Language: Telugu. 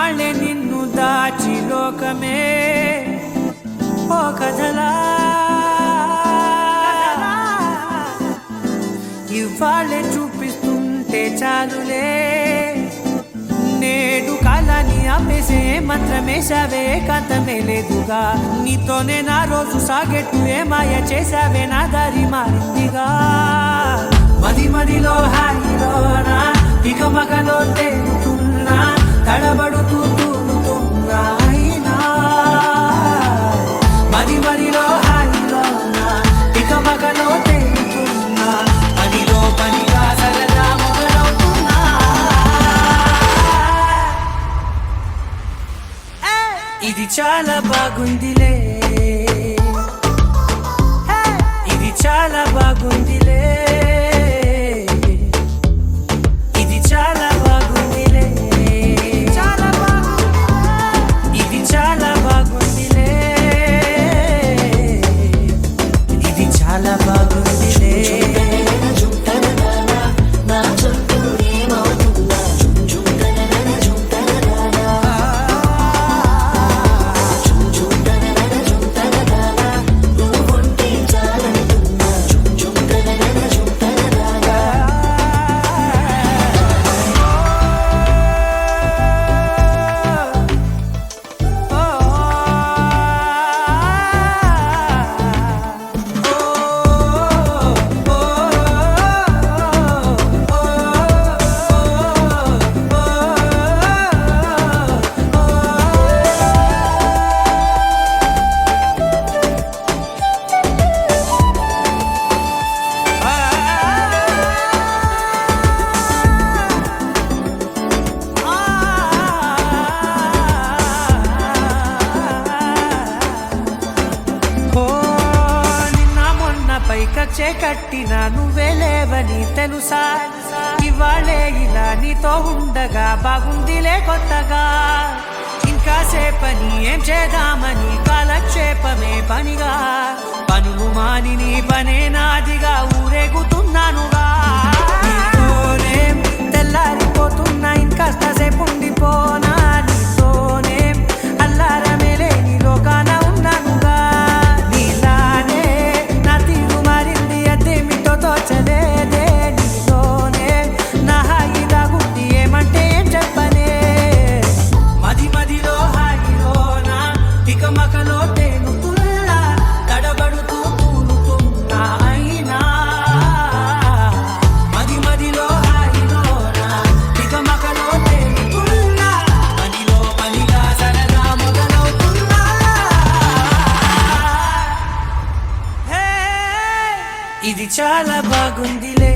ఇన్నాళ్ళే నిన్ను దాచి లోకమే ఓ కథలా ఇవాళ్ళే చూపిస్తుంటే చాలులే నేడు కాలాన్ని ఆపేసే మంత్రమేశావే కాంతమే లేదుగా నీతోనే నా రోజు సాగెట్టు ఏ మాయ చేశావే నా దారి మారిందిగా మది మదిలో హాయిలోనా ఇక మగలో తేలుతున్నా తడబడుతూ తూలుతున్నా అయినా మది మదిలో హాయిలోనా ఇక మగలో తేలుతున్నా పనిలో పనిగా సరదా మొదలవుతున్నా ఇది చాలా బాగుందిలే ఇది చాలా బాగుందిలే ఇది చాలా బాగుందిలే చాలా బాగుంది ఇది చాలా బాగుందిలే ఇది చాలా బాగుందిలే కచ్చే కట్టిన నువ్వే లేవని తెలుసా ఇవాళే ఇలా నీతో ఉండగా బాగుందిలే కొత్తగా ఇంకా సేపని ఏం చేద్దామని కాలక్షేపమే పనిగా పనులు మాని నీ పనే నాదిగా ఊరేగుతున్నానుగా నీతోనే తెల్లారిపోతున్నా ఇంకాస్త సేపు ఉండిపోనా నీతోనే అల్లారమే లేని లోకాన ఉన్నానుగా నీలానే నా తీరు మారింది అదేమిటో తోచలేదే నీతోనే నా హాయి దాగుంది ఏమంటే ఏం చెప్పనే మది మదిలో హాయిలోనా ఇక మకలో తేలుతున్నా తడబడుతూ తూలుతున్నా అయినా మది మదిలో హాయిలోనా ఇక మకలో తేలుతున్నా పనిలో పనిగా సరదా మొదలవుతున్నా ఇది చాలా బాగుందిలే